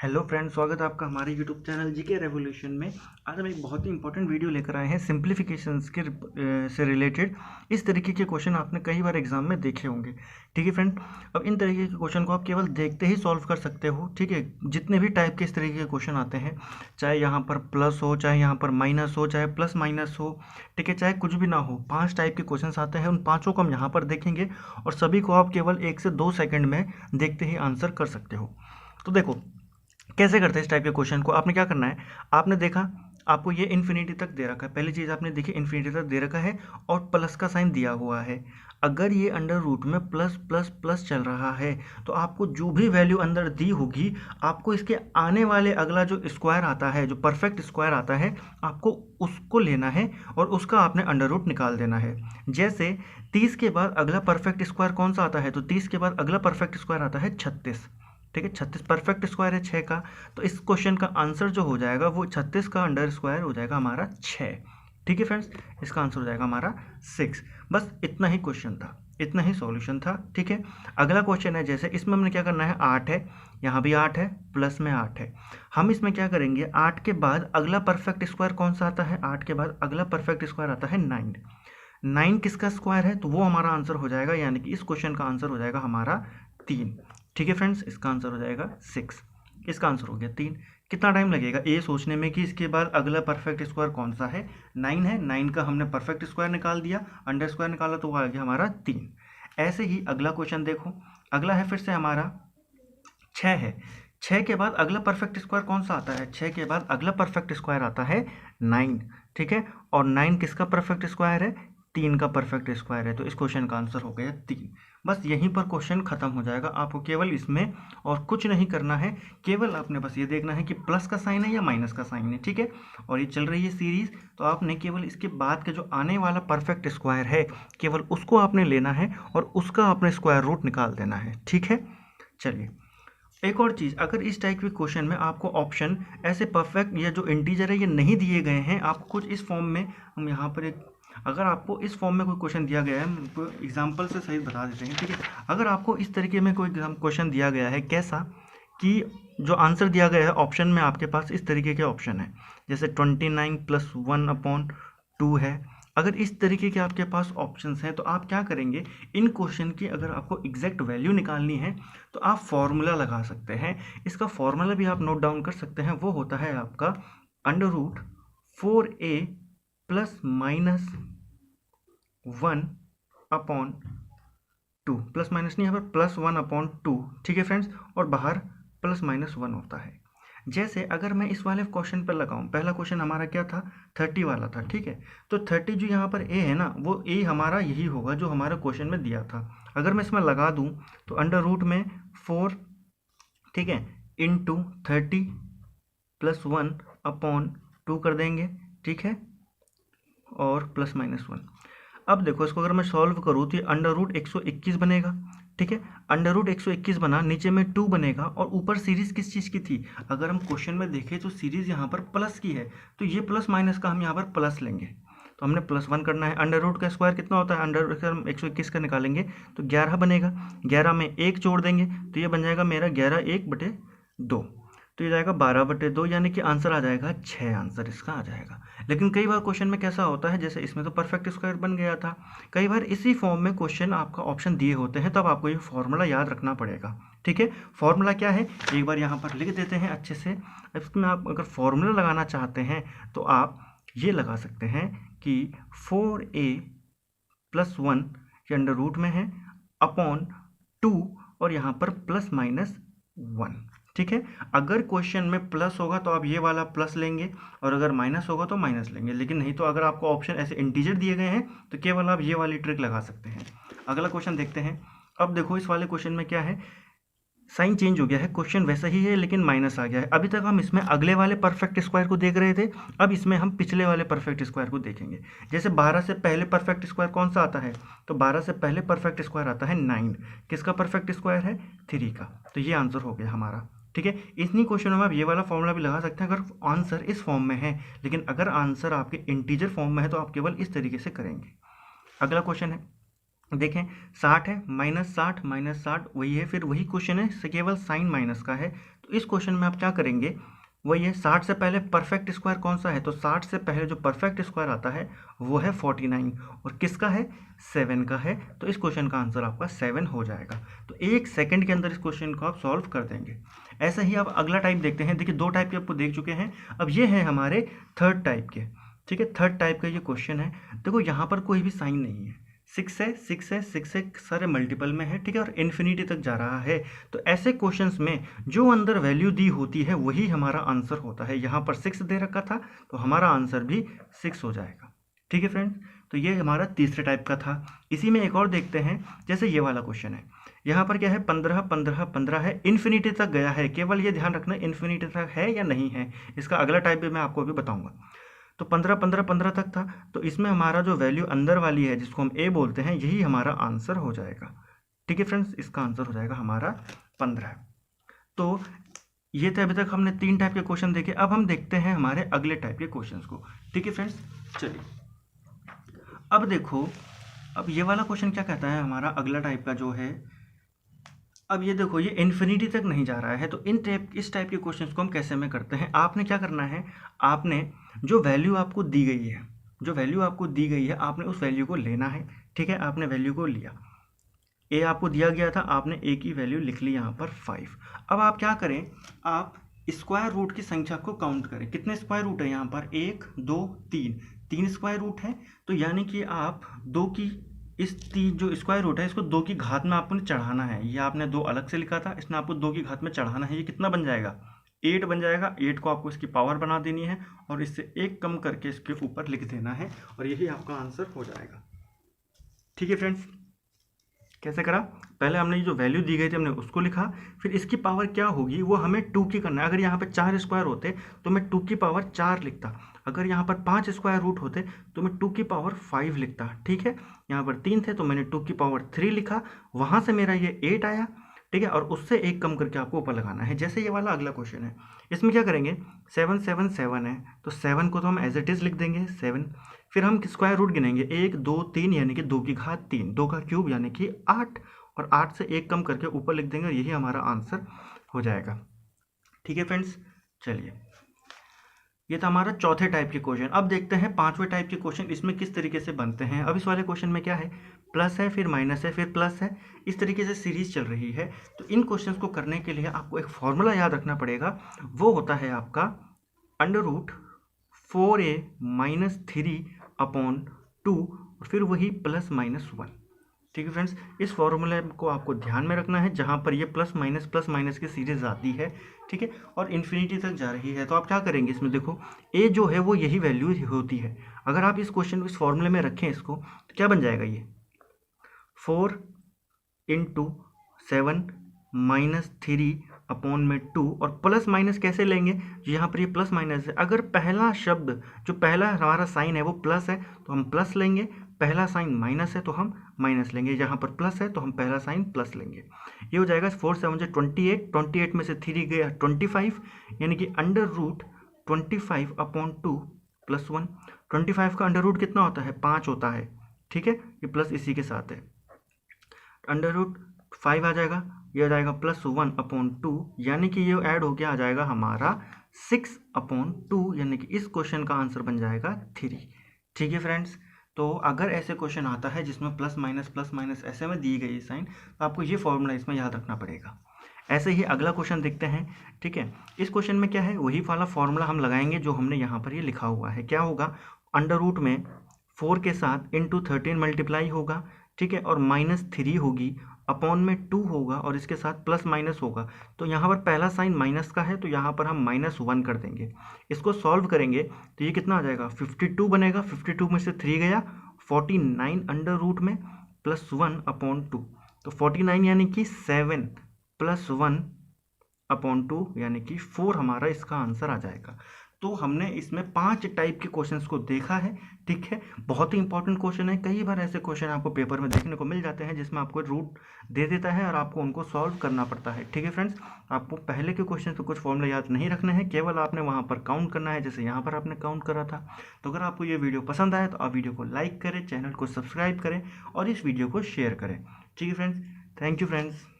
Hello friends, स्वागत है आपका हमारे यूट्यूब चैनल जीके रेवोल्यूशन में। आज हम एक बहुत ही इंपॉर्टेंट वीडियो लेकर आए हैं सिंप्लीफिकेशंस के से रिलेटेड। इस तरीके के क्वेश्चन आपने कई बार एग्जाम में देखे होंगे। ठीक है फ्रेंड, अब इन तरीके के क्वेश्चन को आप केवल देखते ही सॉल्व कर सकते हो। ठीक है, जितने भी टाइप के इस तरीके के क्वेश्चन आते हैं, चाहे यहाँ पर प्लस हो, चाहे यहाँ पर माइनस हो, चाहे प्लस माइनस हो, ठीक है, चाहे कुछ भी ना हो, 5 टाइप के क्वेश्चन आते हैं। उन पाँचों को हम यहाँ पर देखेंगे और सभी को आप केवल 1 से 2 सेकेंड में देखते ही आंसर कर सकते हो। तो देखो कैसे करते हैं इस टाइप के क्वेश्चन को। आपने क्या करना है, आपने देखा आपको ये इन्फिनिटी तक दे रखा है। पहली चीज़ आपने देखी, इन्फिनिटी तक दे रखा है और प्लस का साइन दिया हुआ है। अगर ये अंडर रूट में प्लस प्लस प्लस चल रहा है तो आपको जो भी वैल्यू अंदर दी होगी, आपको इसके आने वाले अगला जो स्क्वायर आता है, जो परफेक्ट स्क्वायर आता है, आपको उसको लेना है और उसका आपने अंडर रूट निकाल देना है। जैसे 30 के बाद अगला परफेक्ट स्क्वायर कौन सा आता है, तो 30 के बाद अगला परफेक्ट स्क्वायर आता है 36। ठीक है, 36 परफेक्ट स्क्वायर है 6 का, तो इस क्वेश्चन का आंसर जो हो जाएगा वो 36 का अंडर स्क्वायर हो जाएगा हमारा 6। ठीक है फ्रेंड्स, इसका आंसर हो जाएगा हमारा 6। बस इतना ही क्वेश्चन था, इतना ही सॉल्यूशन था। ठीक है, अगला क्वेश्चन है, जैसे इसमें हमने क्या करना है, 8 है, यहाँ भी 8 है, प्लस में 8 है। हम इसमें क्या करेंगे, 8 के बाद अगला परफेक्ट स्क्वायर कौन सा आता है, 8 के बाद अगला परफेक्ट स्क्वायर आता है 9। 9 किसका स्क्वायर है, तो वो हमारा आंसर हो जाएगा, यानी कि इस क्वेश्चन का आंसर हो जाएगा हमारा 3। ठीक है फ्रेंड्स, इसका आंसर हो जाएगा 6। इसका आंसर हो गया 3। कितना टाइम लगेगा ये सोचने में कि इसके बाद अगला परफेक्ट स्क्वायर कौन सा है, 9 है, 9 का हमने परफेक्ट स्क्वायर निकाल दिया, अंडर स्क्वायर निकाला तो वो आ गया हमारा 3। ऐसे ही अगला क्वेश्चन देखो, अगला है फिर से हमारा 6 है। 6 के बाद अगला परफेक्ट स्क्वायर कौन सा आता है, 6 के बाद अगला परफेक्ट स्क्वायर आता है 9। ठीक है, और 9 किसका परफेक्ट स्क्वायर है, 3 का परफेक्ट स्क्वायर है, तो इस क्वेश्चन का आंसर हो गया 3। बस यहीं पर क्वेश्चन खत्म हो जाएगा। आपको केवल इसमें और कुछ नहीं करना है, केवल आपने बस ये देखना है कि प्लस का साइन है या माइनस का साइन है। ठीक है, और ये चल रही है सीरीज, तो आपने केवल इसके बाद के जो आने वाला परफेक्ट स्क्वायर है, केवल उसको आपने लेना है और उसका आपने स्क्वायर रूट निकाल देना है। ठीक है, चलिए एक और चीज़, अगर इस टाइप के क्वेश्चन में आपको ऑप्शन ऐसे परफेक्ट या जो इंटीजर है ये नहीं दिए गए हैं, आपको कुछ इस फॉर्म में, हम यहाँ पर एक, अगर आपको इस फॉर्म में कोई क्वेश्चन दिया गया है, हम एग्जाम्पल से सही बता देते हैं। ठीक है, अगर आपको इस तरीके में कोई क्वेश्चन दिया गया है, कैसा कि जो आंसर दिया गया है ऑप्शन में आपके पास इस तरीके के ऑप्शन है, जैसे 29 + 1/2 है। अगर इस तरीके के आपके पास ऑप्शंस हैं तो आप क्या करेंगे, इन क्वेश्चन की अगर आपको एग्जैक्ट वैल्यू निकालनी है तो आप फॉर्मूला लगा सकते हैं। इसका फॉर्मूला भी आप नोट डाउन कर सकते हैं, वो होता है आपका √4a ± 1/2, प्लस माइनस नहीं, यहाँ पर +1/2। ठीक है फ्रेंड्स, और बाहर ±1 होता है। जैसे अगर मैं इस वाले क्वेश्चन पर लगाऊं, पहला क्वेश्चन हमारा क्या था, 30 वाला था। ठीक है, तो 30 जो यहाँ पर ए है ना, वो ए हमारा यही होगा जो हमारे क्वेश्चन में दिया था। अगर मैं इसमें लगा दूं तो अंडर रूट में 4, ठीक है, इंटू 30 + 1/2 कर देंगे। ठीक है, और +-1। अब देखो इसको अगर मैं सॉल्व करूँ तो ये अंडर रूट 121 बनेगा। ठीक है, अंडर रूट 121 बना, नीचे में 2 बनेगा और ऊपर सीरीज किस चीज़ की थी, अगर हम क्वेश्चन में देखें तो सीरीज यहाँ पर प्लस की है, तो ये प्लस माइनस का हम यहाँ पर प्लस लेंगे, तो हमने +1 करना है। अंडर रूट का स्क्वायर कितना होता है, अंडर रूट हम 121 का निकालेंगे तो 11 बनेगा, 11 में 1 जोड़ देंगे तो ये बन जाएगा मेरा 11/1/2, तो ये जाएगा 12/2, यानी कि आंसर आ जाएगा 6। आंसर इसका आ जाएगा। लेकिन कई बार क्वेश्चन में कैसा होता है, जैसे इसमें तो परफेक्ट स्क्वायर बन गया था, कई बार इसी फॉर्म में क्वेश्चन आपका ऑप्शन दिए होते हैं, तब आपको ये फॉर्मूला याद रखना पड़ेगा। ठीक है, फॉर्मूला क्या है, एक बार यहाँ पर लिख देते हैं अच्छे से। इसमें आप अगर फॉर्मूला लगाना चाहते हैं तो आप ये लगा सकते हैं कि 4a + 1 ये अंडर रूट में है, अपॉन 2 और यहाँ पर +-1। ठीक है, अगर क्वेश्चन में प्लस होगा तो आप ये वाला प्लस लेंगे और अगर माइनस होगा तो माइनस लेंगे, लेकिन नहीं तो अगर आपको ऑप्शन ऐसे इंटीजर दिए गए हैं तो केवल आप ये वाली ट्रिक लगा सकते हैं। अगला क्वेश्चन देखते हैं। अब देखो इस वाले क्वेश्चन में क्या है, साइन चेंज हो गया है, क्वेश्चन वैसा ही है लेकिन माइनस आ गया है। अभी तक हम इसमें अगले वाले परफेक्ट स्क्वायर को देख रहे थे, अब इसमें हम पिछले वाले परफेक्ट स्क्वायर को देखेंगे। जैसे 12 से पहले परफेक्ट स्क्वायर कौन सा आता है, तो 12 से पहले परफेक्ट स्क्वायर आता है 9। किसका परफेक्ट स्क्वायर है, 3 का, तो ये आंसर हो गया हमारा। ठीक है, इन्हीं क्वेश्चनों में आप ये वाला फॉर्मूला भी लगा सकते हैं अगर आंसर इस फॉर्म में है, लेकिन अगर आंसर आपके इंटीजर फॉर्म में है तो आप केवल इस तरीके से करेंगे। अगला क्वेश्चन है, देखें 60 है, -60 -60 वही है, फिर वही क्वेश्चन है, केवल साइन माइनस का है, तो इस क्वेश्चन में आप क्या करेंगे, वही है 60 से पहले परफेक्ट स्क्वायर कौन सा है, तो 60 से पहले जो परफेक्ट स्क्वायर आता है वो है 49 और किसका है, 7 का है। तो इस क्वेश्चन का आंसर आपका 7 हो जाएगा। तो 1 सेकंड के अंदर इस क्वेश्चन को आप सॉल्व कर देंगे। ऐसा ही आप अगला टाइप देखते हैं। देखिए 2 टाइप के आपको देख चुके हैं, अब ये है हमारे थर्ड टाइप के। ठीक है, थर्ड टाइप का ये क्वेश्चन है। देखो यहाँ पर कोई भी साइन नहीं है, 6 है 6 है 6 है, सारे मल्टीपल में है, ठीक है, और इन्फिनिटी तक जा रहा है। तो ऐसे क्वेश्चंस में जो अंदर वैल्यू दी होती है वही हमारा आंसर होता है। यहाँ पर 6 दे रखा था तो हमारा आंसर भी 6 हो जाएगा। ठीक है फ्रेंड्स, तो ये हमारा तीसरे टाइप का था। इसी में एक और देखते हैं, जैसे ये वाला क्वेश्चन है, यहाँ पर क्या है 15 15 15 है, इन्फिनिटी तक गया है। केवल ये ध्यान रखना इन्फिनिटी तक है या नहीं है, इसका अगला टाइप भी मैं आपको अभी बताऊंगा। तो 15 15 15 तक था, तो इसमें हमारा जो वैल्यू अंदर वाली है जिसको हम ए बोलते हैं, यही हमारा आंसर हो जाएगा। ठीक है फ्रेंड्स, इसका आंसर हो जाएगा हमारा 15। तो ये थे अभी तक हमने 3 टाइप के क्वेश्चन देखे। अब हम देखते हैं हमारे अगले टाइप के क्वेश्चन को। ठीक है फ्रेंड्स, चलिए अब देखो, अब ये वाला क्वेश्चन क्या कहता है, हमारा अगला टाइप का जो है, अब ये देखो ये इन्फिनिटी तक नहीं जा रहा है। तो इस टाइप के क्वेश्चंस को हम कैसे में करते हैं, आपने क्या करना है, आपने जो वैल्यू आपको दी गई है, जो वैल्यू आपको दी गई है आपने उस वैल्यू को लेना है। ठीक है, आपने वैल्यू को लिया, ए आपको दिया गया था, आपने ए की वैल्यू लिख ली यहाँ पर 5। अब आप क्या करें, आप स्क्वायर रूट की संख्या को काउंट करें। कितने स्क्वायर रूट है यहाँ पर, 1 2 3, 3 स्क्वायर रूट है। तो यानी कि आप 2 की इस 3 जो स्क्वायर रूट है इसको 2 की घात में आपको चढ़ाना है। ये आपने 2 अलग से लिखा था, इसमें आपको 2 की घात में चढ़ाना है। ये कितना बन जाएगा, 8 बन जाएगा। 8 को आपको इसकी पावर बना देनी है और इससे 1 कम करके इसके ऊपर लिख देना है और यही आपका आंसर हो जाएगा। ठीक है फ्रेंड्स, कैसे करा, पहले हमने ये जो वैल्यू दी गई थी हमने उसको लिखा, फिर इसकी पावर क्या होगी वो हमें 2 की करना है। अगर यहाँ पर 4 स्क्वायर होते तो मैं 2 की पावर 4 लिखता, अगर यहाँ पर 5 स्क्वायर रूट होते तो मैं 2 की पावर 5 लिखता। ठीक है, यहाँ पर 3 थे तो मैंने 2 की पावर 3 लिखा, वहाँ से मेरा ये 8 आया। ठीक है, और उससे 1 कम करके आपको ऊपर लगाना है। जैसे ये वाला अगला क्वेश्चन है, इसमें क्या करेंगे, 7 7 7 है, तो 7 को तो हम एज इट इज़ लिख देंगे 7। फिर हम स्क्वायर रूट गिनेंगे, 1 2 3 यानी कि 2 की घात 3, 2 का क्यूब यानी कि 8, और 8 से 1 कम करके ऊपर लिख देंगे और यही हमारा आंसर हो जाएगा। ठीक है फ्रेंड्स, चलिए ये था हमारा चौथे टाइप के क्वेश्चन। अब देखते हैं पांचवें टाइप के क्वेश्चन इसमें किस तरीके से बनते हैं। अब इस वाले क्वेश्चन में क्या है, प्लस है फिर माइनस है फिर प्लस है, इस तरीके से सीरीज चल रही है। तो इन क्वेश्चंस को करने के लिए आपको एक फॉर्मूला याद रखना पड़ेगा, वो होता है आपका √4a - 3/2 और फिर वही +-1। ठीक है फ्रेंड्स, इस फॉर्मूले को आपको ध्यान में रखना है, जहाँ पर ये प्लस माइनस की सीरीज आती है। ठीक है, और इन्फिनिटी तक जा रही है। तो आप क्या करेंगे, इसमें देखो ए जो है वो यही वैल्यू होती है। अगर आप इस क्वेश्चन को इस फॉर्मूले में रखें इसको, तो क्या बन जाएगा, ये 4 × 7 - 3/2 और प्लस माइनस कैसे लेंगे, यहाँ पर ये प्लस माइनस है। अगर पहला शब्द जो पहला हमारा साइन है वो प्लस है तो हम प्लस लेंगे, पहला साइन माइनस है तो हम माइनस लेंगे, यहाँ पर प्लस है तो हम पहला साइन प्लस लेंगे। ये हो जाएगा 4 7 28, 28 में से 3 गया 25, यानी कि √25/2 +1। 25 का अंडर रूट कितना होता है, 5 होता है। ठीक है, ये प्लस इसी के साथ है, √5 आ जाएगा, ये आ जाएगा +1/2, यानी कि ये ऐड होके आ जाएगा हमारा 6/2, यानी कि इस क्वेश्चन का आंसर बन जाएगा 3। ठीक है फ्रेंड्स, तो अगर ऐसे क्वेश्चन आता है जिसमें प्लस माइनस ऐसे में दी गई साइन, तो आपको ये फॉर्मूला इसमें याद रखना पड़ेगा। ऐसे ही अगला क्वेश्चन देखते हैं। ठीक है, इस क्वेश्चन में क्या है, वही वाला फॉर्मूला हम लगाएंगे जो हमने यहाँ पर ये लिखा हुआ है। क्या होगा, अंडर रूट में 4 के साथ × 13 मल्टीप्लाई होगा। ठीक है, और -3 होगी, अपॉन में 2 होगा और इसके साथ प्लस माइनस होगा। तो यहाँ पर पहला साइन माइनस का है तो यहाँ पर हम -1 कर देंगे। इसको सॉल्व करेंगे तो ये कितना आ जाएगा, 52 बनेगा। 52 में से 3 गया, 49 अंडर रूट में +1/2, तो 49 यानी कि 7 + 1/2 यानी कि 4 हमारा इसका आंसर आ जाएगा। तो हमने इसमें 5 टाइप के क्वेश्चंस को देखा है। ठीक है, बहुत ही इंपॉर्टेंट क्वेश्चन है। कई बार ऐसे क्वेश्चन आपको पेपर में देखने को मिल जाते हैं जिसमें आपको रूट दे देता है और आपको उनको सॉल्व करना पड़ता है। ठीक है फ्रेंड्स, आपको पहले के क्वेश्चन पे कुछ फॉर्मूला याद नहीं रखने हैं, केवल आपने वहाँ पर काउंट करना है, जैसे यहाँ पर आपने काउंट करा था। तो अगर आपको ये वीडियो पसंद आए तो आप वीडियो को लाइक करें, चैनल को सब्सक्राइब करें और इस वीडियो को शेयर करें। ठीक है फ्रेंड्स, थैंक यू फ्रेंड्स।